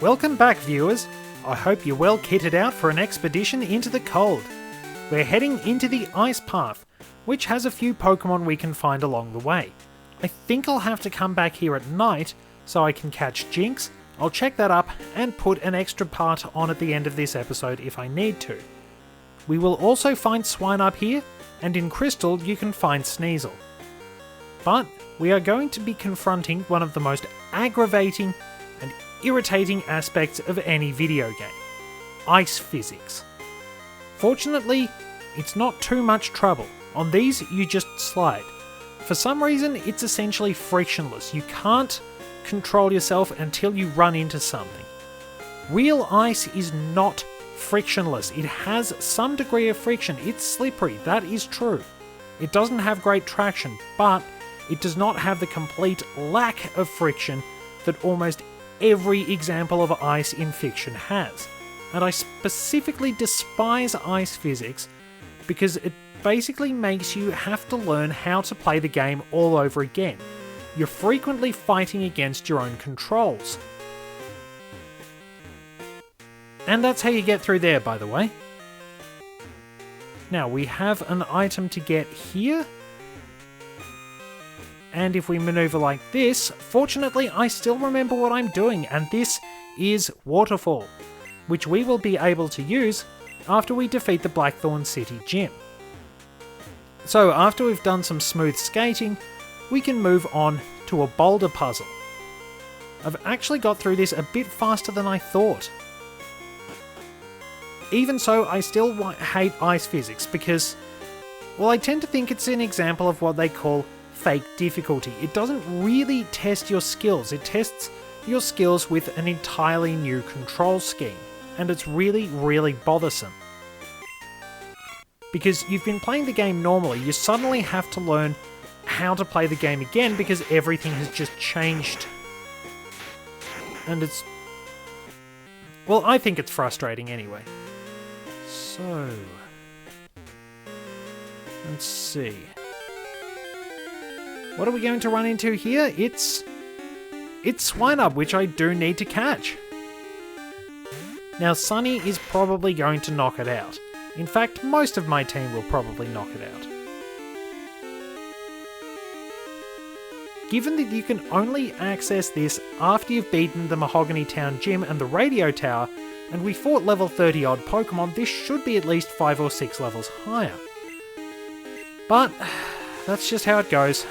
Welcome back, viewers. I hope you're well kitted out for an expedition into the cold. We're heading into the ice path, which has a few Pokemon we can find along the way. I think I'll have to come back here at night so I can catch Jinx. I'll check that up and put an extra part on at the end of this episode if I need to. We will also find Swinub here, and in Crystal you can find Sneasel. But we are going to be confronting one of the most aggravating and irritating aspects of any video game: ice physics. Fortunately, it's not too much trouble. On these, you just slide. For some reason, it's essentially frictionless. You can't control yourself until you run into something. Real ice is not frictionless. It has some degree of friction. It's slippery, that is true. It doesn't have great traction, but it does not have the complete lack of friction that almost every example of ice in fiction has. And I specifically despise ice physics because it basically makes you have to learn how to play the game all over again. You're frequently fighting against your own controls. And that's how you get through there, by the way. Now, we have an item to get here. And if we maneuver like this, fortunately I still remember what I'm doing, and this is Waterfall, which we will be able to use after we defeat the Blackthorn City Gym. So after we've done some smooth skating, we can move on to a boulder puzzle. I've actually got through this a bit faster than I thought. Even so, I still hate ice physics because, well, I tend to think it's an example of what they call fake difficulty. It doesn't really test your skills, it tests your skills with an entirely new control scheme, and it's really, really bothersome. Because you've been playing the game normally, you suddenly have to learn how to play the game again because everything has just changed. And it's... well, I think it's frustrating anyway. So... let's see. What are we going to run into here? It's Swinub, which I do need to catch. Now, Sunny is probably going to knock it out. In fact, most of my team will probably knock it out. Given that you can only access this after you've beaten the Mahogany Town Gym and the Radio Tower, and we fought level 30 odd Pokemon, this should be at least 5 or 6 levels higher. But that's just how it goes.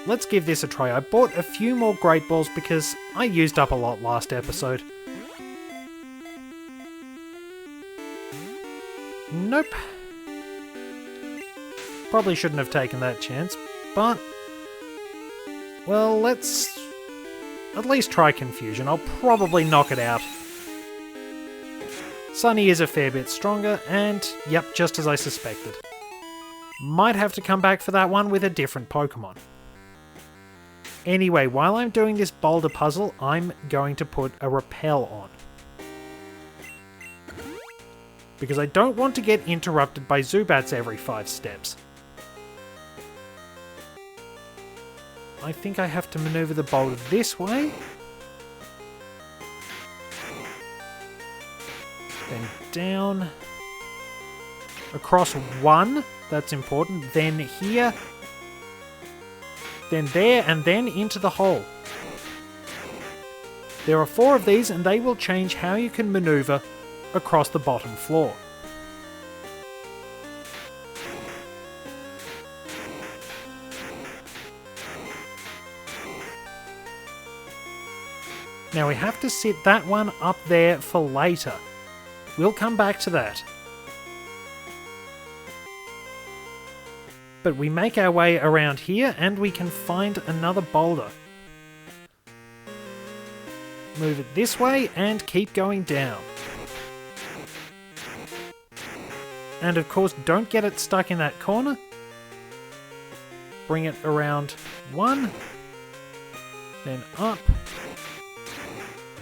Let's give this a try. I bought a few more Great Balls because I used up a lot last episode. Nope. Probably shouldn't have taken that chance, but... well, let's at least try Confusion. I'll probably knock it out. Sunny is a fair bit stronger, and yep, just as I suspected. Might have to come back for that one with a different Pokemon. Anyway, while I'm doing this boulder puzzle, I'm going to put a repel on. Because I don't want to get interrupted by Zubats every 5 steps. I think I have to maneuver the boulder this way. Then down. Across 1, that's important. Then here. Then there, and then into the hole. There are 4 of these, and they will change how you can maneuver across the bottom floor. Now we have to sit that one up there for later. We'll come back to that. But we make our way around here and we can find another boulder. Move it this way and keep going down. And of course, don't get it stuck in that corner. Bring it around 1, then up,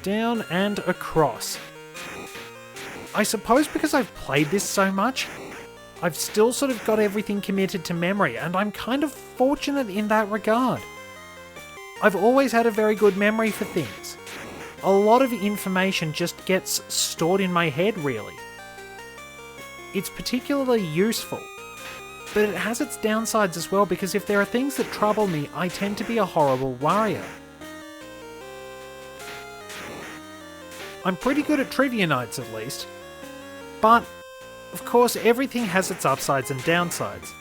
down and across. I suppose because I've played this so much, I've still sort of got everything committed to memory, and I'm kind of fortunate in that regard. I've always had a very good memory for things. A lot of information just gets stored in my head, really. It's particularly useful, but it has its downsides as well, because if there are things that trouble me, I tend to be a horrible worrier. I'm pretty good at trivia nights at least, but of course everything has its upsides and downsides,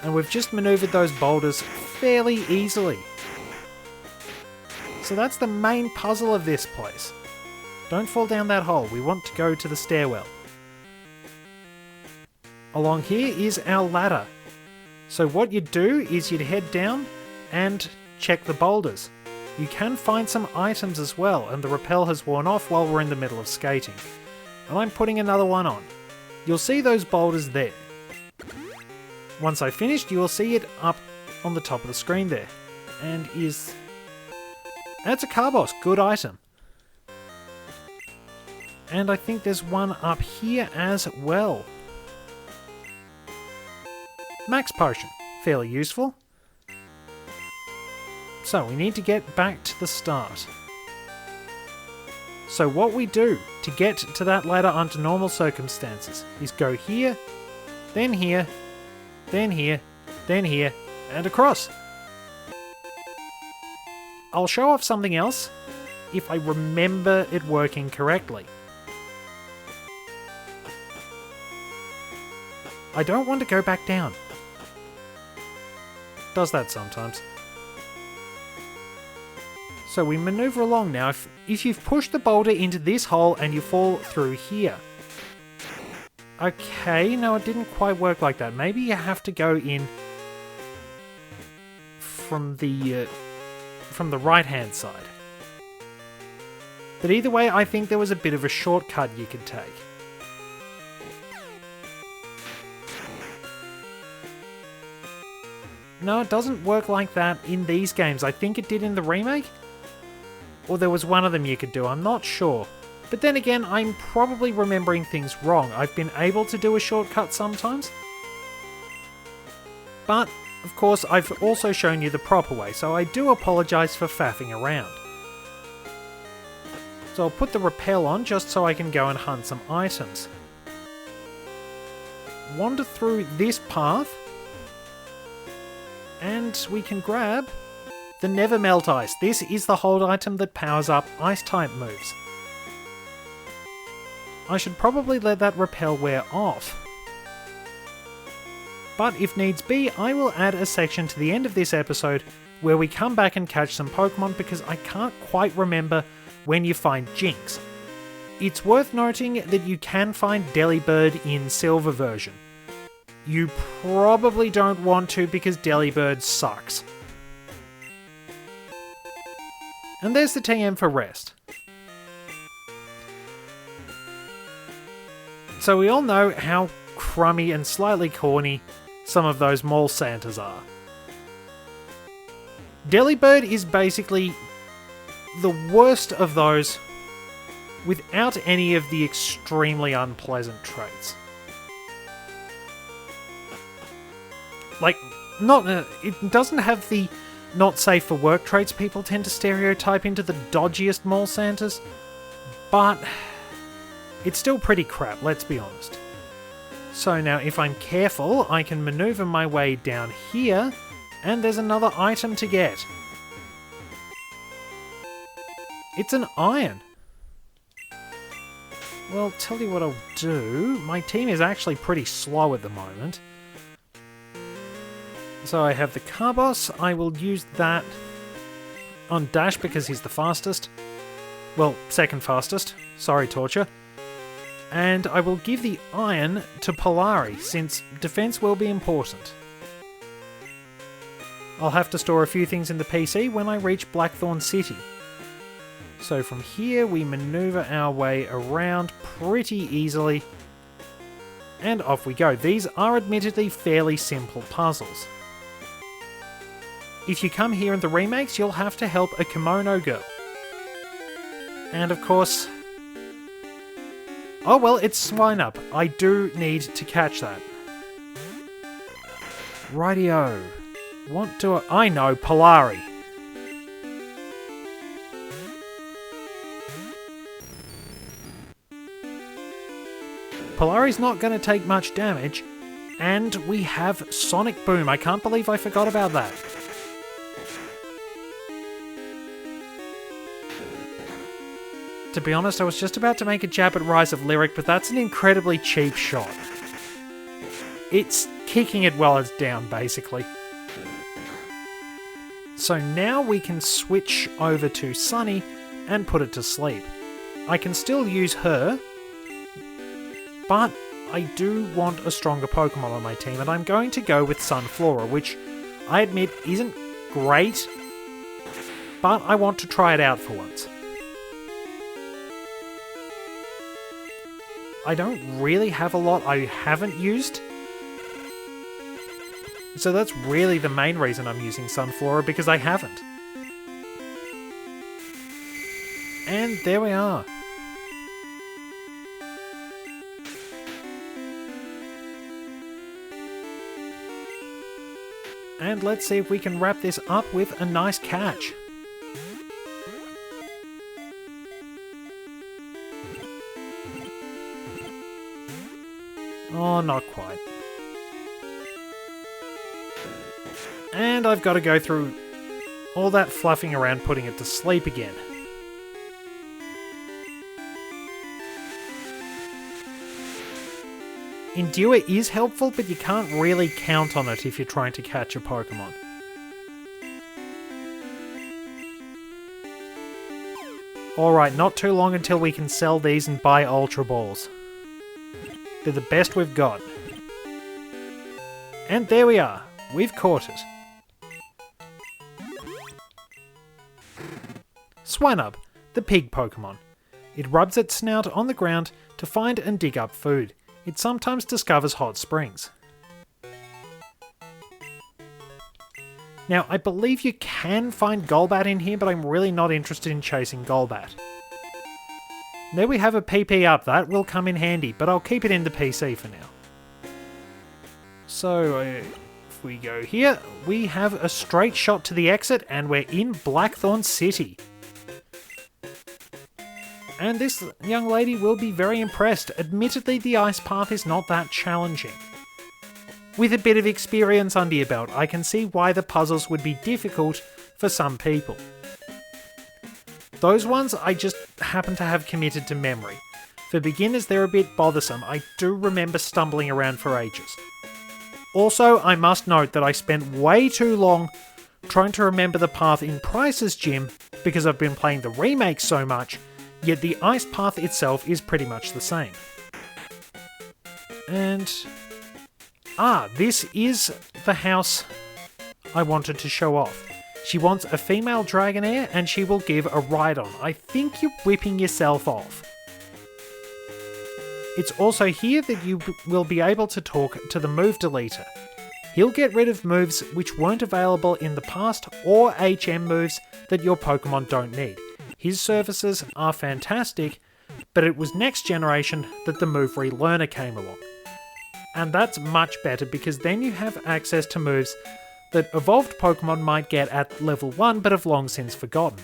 and we've just manoeuvred those boulders fairly easily. So that's the main puzzle of this place. Don't fall down that hole, we want to go to the stairwell. Along here is our ladder. So what you'd do is you'd head down and check the boulders. You can find some items as well, and the rappel has worn off while we're in the middle of skating. And I'm putting another one on. You'll see those boulders there. Once I've finished, you will see it up on the top of the screen there. And that's a car boss, good item. And I think there's one up here as well. Max potion, fairly useful. So we need to get back to the start. So what we do to get to that ladder under normal circumstances is go here, then here, then here, then here, and across. I'll show off something else if I remember it working correctly. I don't want to go back down. Does that sometimes. So we maneuver along now. If you've pushed the boulder into this hole and you fall through here. Okay, no, it didn't quite work like that. Maybe you have to go in from the right-hand side. But either way, I think there was a bit of a shortcut you could take. No, it doesn't work like that in these games. I think it did in the remake. Or there was one of them you could do, I'm not sure. But then again, I'm probably remembering things wrong. I've been able to do a shortcut sometimes. But, of course, I've also shown you the proper way, so I do apologise for faffing around. So I'll put the rappel on just so I can go and hunt some items. Wander through this path. And we can grab the Never Melt Ice. This is the hold item that powers up Ice-type moves. I should probably let that rappel wear off. But if needs be, I will add a section to the end of this episode where we come back and catch some Pokemon, because I can't quite remember when you find Jinx. It's worth noting that you can find Delibird in Silver version. You probably don't want to, because Delibird sucks. And there's the TM for rest. So we all know how crummy and slightly corny some of those mall Santas are. Delibird is basically the worst of those without any of the extremely unpleasant traits. Like, it doesn't have the not safe for work traits people tend to stereotype into the dodgiest mall Santas, but it's still pretty crap, let's be honest. So now, if I'm careful, I can maneuver my way down here, and there's another item to get. It's an iron. Well, tell you what I'll do. My team is actually pretty slow at the moment. So I have the Carbos. I will use that on Dash because he's the fastest. Well, second fastest. Sorry, Torture. And I will give the Iron to Polari, since defense will be important. I'll have to store a few things in the PC when I reach Blackthorn City. So from here we maneuver our way around pretty easily. And off we go. These are admittedly fairly simple puzzles. If you come here in the remakes, you'll have to help a kimono girl. And of course... oh well, it's Swine Up. I do need to catch that. Rightio. What do I know, Polari. Polari's not going to take much damage, and we have Sonic Boom. I can't believe I forgot about that. To be honest, I was just about to make a jab at Rise of Lyric, but that's an incredibly cheap shot. It's kicking it while it's down, basically. So now we can switch over to Sunny and put it to sleep. I can still use her, but I do want a stronger Pokemon on my team, and I'm going to go with Sunflora, which I admit isn't great, but I want to try it out for once. I don't really have a lot I haven't used, so that's really the main reason I'm using Sunflora, because I haven't. And there we are. And let's see if we can wrap this up with a nice catch. Oh, not quite. And I've got to go through all that fluffing around putting it to sleep again. Endure is helpful, but you can't really count on it if you're trying to catch a Pokemon. Alright, not too long until we can sell these and buy Ultra Balls. They're the best we've got. And there we are. We've caught it. Swinub, the pig Pokemon. It rubs its snout on the ground to find and dig up food. It sometimes discovers hot springs. Now, I believe you can find Golbat in here, but I'm really not interested in chasing Golbat. There we have a PP up. That will come in handy, but I'll keep it in the PC for now. So, if we go here, we have a straight shot to the exit, and we're in Blackthorn City. And this young lady will be very impressed. Admittedly, the ice path is not that challenging. With a bit of experience under your belt, I can see why the puzzles would be difficult for some people. Those ones I just happen to have committed to memory. For beginners, they're a bit bothersome. I do remember stumbling around for ages. Also, I must note that I spent way too long trying to remember the path in Pryce's gym because I've been playing the remake so much, yet the ice path itself is pretty much the same. And... this is the house I wanted to show off. She wants a female Dragonair and she will give a ride-on. I think you're whipping yourself off. It's also here that you will be able to talk to the move deleter. He'll get rid of moves which weren't available in the past or HM moves that your Pokemon don't need. His services are fantastic, but it was next generation that the move relearner came along. And that's much better because then you have access to moves that evolved Pokemon might get at level 1 but have long since forgotten.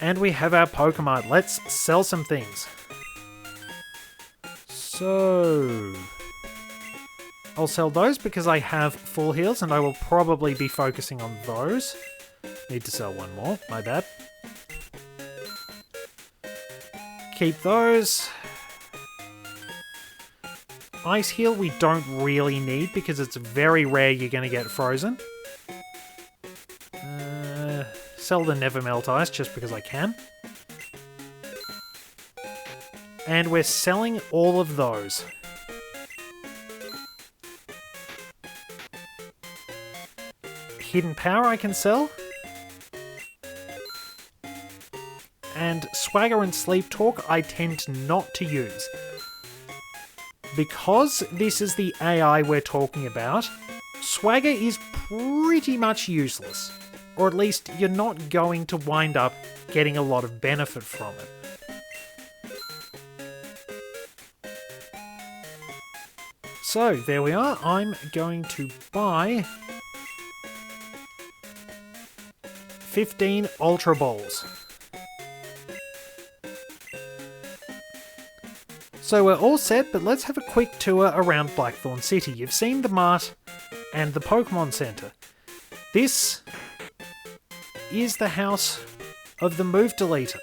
And we have our Pokemon. Let's sell some things. So... I'll sell those because I have full heals and I will probably be focusing on those. Need to sell one more, my bad. Keep those. Ice Heal we don't really need because it's very rare you're going to get frozen. Sell the Never Melt Ice just because I can. And we're selling all of those. Hidden Power I can sell. And Swagger and Sleep Talk I tend not to use. Because this is the AI we're talking about, Swagger is pretty much useless. Or at least you're not going to wind up getting a lot of benefit from it. So, there we are. I'm going to buy 15 Ultra Balls. So we're all set, but let's have a quick tour around Blackthorn City. You've seen the mart and the Pokemon Center. This is the house of the move deleter.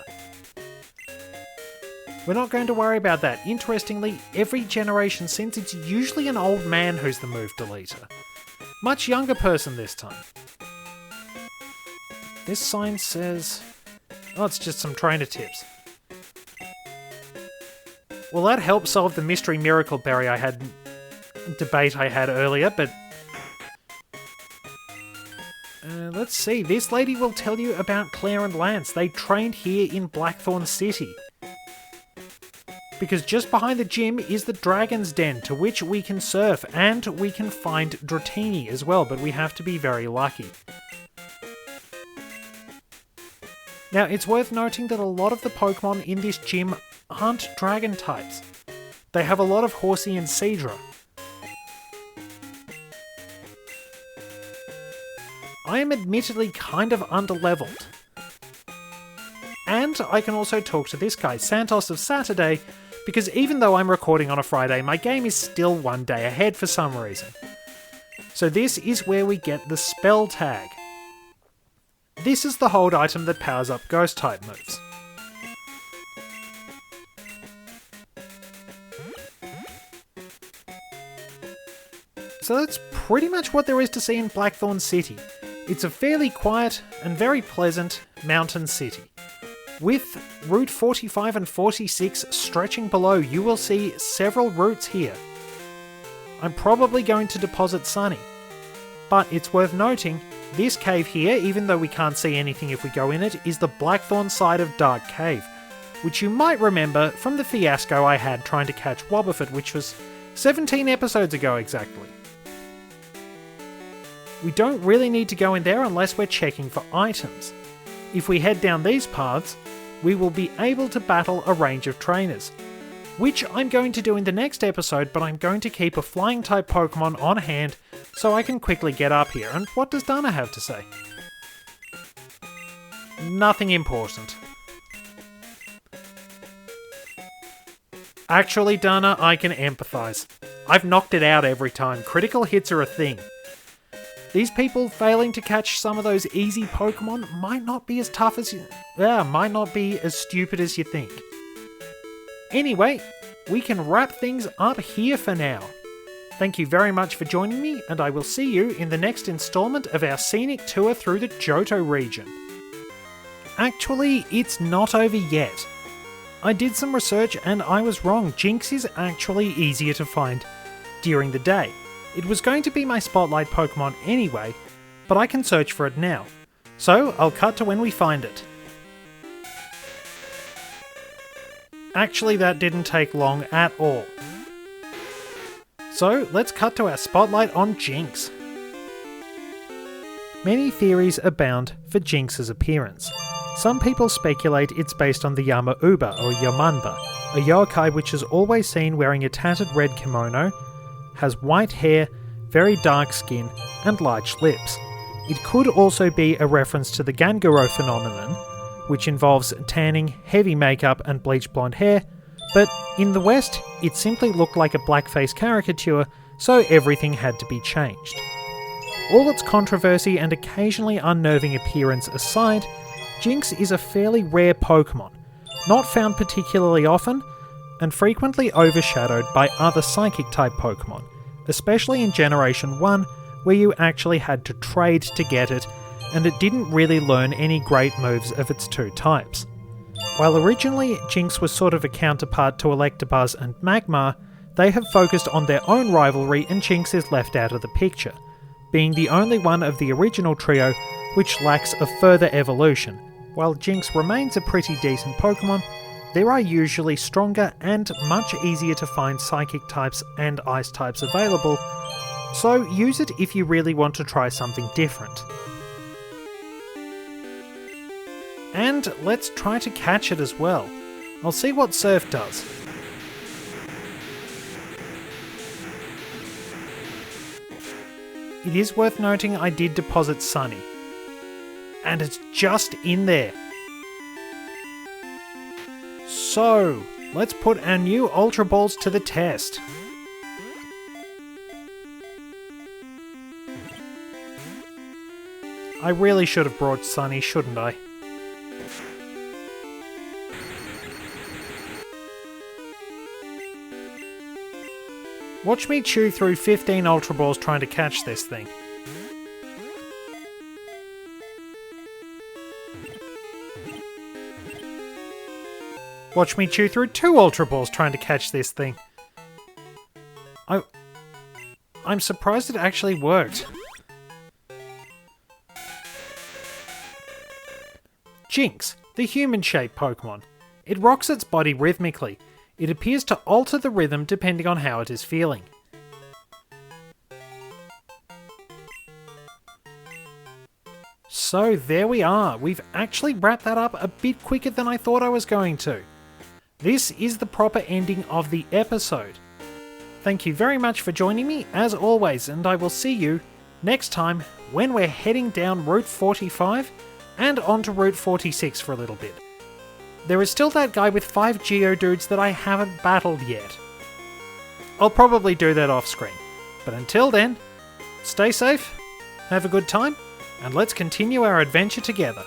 We're not going to worry about that. Interestingly, every generation since, it's usually an old man who's the move deleter. Much younger person this time. This sign says... oh, it's just some trainer tips. Well, that helped solve the mystery miracle berry debate I had earlier, but... let's see. This lady will tell you about Claire and Lance. They trained here in Blackthorn City. Because just behind the gym is the Dragon's Den, to which we can surf, and we can find Dratini as well, but we have to be very lucky. Now, it's worth noting that a lot of the Pokemon in this gym aren't Dragon types. They have a lot of Horsey and Seadra. I am admittedly kind of underleveled. And I can also talk to this guy, Santos of Saturday, because even though I'm recording on a Friday, my game is still one day ahead for some reason. So this is where we get the spell tag. This is the hold item that powers up ghost type moves. So that's pretty much what there is to see in Blackthorn City. It's a fairly quiet and very pleasant mountain city. With Route 45 and 46 stretching below, you will see several routes here. I'm probably going to deposit Sunny, but it's worth noting, this cave here, even though we can't see anything if we go in it, is the Blackthorn side of Dark Cave, which you might remember from the fiasco I had trying to catch Wobbuffet, which was 17 episodes ago exactly. We don't really need to go in there unless we're checking for items. If we head down these paths, we will be able to battle a range of trainers, which I'm going to do in the next episode, but I'm going to keep a flying type Pokemon on hand so I can quickly get up here. And what does Dana have to say? Nothing important. Actually, Dana, I can empathise. I've knocked it out every time. Critical hits are a thing. These people failing to catch some of those easy Pokemon might not be as tough as might not be as stupid as you think. Anyway, we can wrap things up here for now. Thank you very much for joining me, and I will see you in the next installment of our scenic tour through the Johto region. Actually, it's not over yet. I did some research and I was wrong. Jinx is actually easier to find during the day. It was going to be my spotlight Pokemon anyway, but I can search for it now. So I'll cut to when we find it. Actually, that didn't take long at all. So let's cut to our spotlight on Jinx. Many theories abound for Jinx's appearance. Some people speculate it's based on the Yama-uba or Yamanba, a yokai which is always seen wearing a tattered red kimono, has white hair, very dark skin, and large lips. It could also be a reference to the Ganguro phenomenon, which involves tanning, heavy makeup, and bleach blonde hair, but in the West, it simply looked like a blackface caricature, so everything had to be changed. All its controversy and occasionally unnerving appearance aside, Jinx is a fairly rare Pokemon, not found particularly often, and frequently overshadowed by other Psychic-type Pokemon, especially in Generation 1, where you actually had to trade to get it, and it didn't really learn any great moves of its two types. While originally Jinx was sort of a counterpart to Electabuzz and Magmar, they have focused on their own rivalry and Jinx is left out of the picture, being the only one of the original trio which lacks a further evolution. While Jinx remains a pretty decent Pokemon, there are usually stronger and much easier to find Psychic types and Ice types available, so use it if you really want to try something different. And let's try to catch it as well. I'll see what Surf does. it is worth noting I did deposit Sunny. And it's just in there. So, let's put our new Ultra Balls to the test. I really should have brought Sunny, shouldn't I? Watch me chew through 15 Ultra Balls trying to catch this thing. Watch me chew through 2 Ultra Balls trying to catch this thing. I'm surprised it actually worked. Jinx, the human-shaped Pokemon. It rocks its body rhythmically. It appears to alter the rhythm depending on how it is feeling. So there we are. We've actually wrapped that up a bit quicker than I thought I was going to. This is the proper ending of the episode. Thank you very much for joining me as always, and I will see you next time when we're heading down Route 45 and onto Route 46 for a little bit. There is still that guy with 5 Geodudes that I haven't battled yet. I'll probably do that off screen. But until then, stay safe, have a good time, and let's continue our adventure together.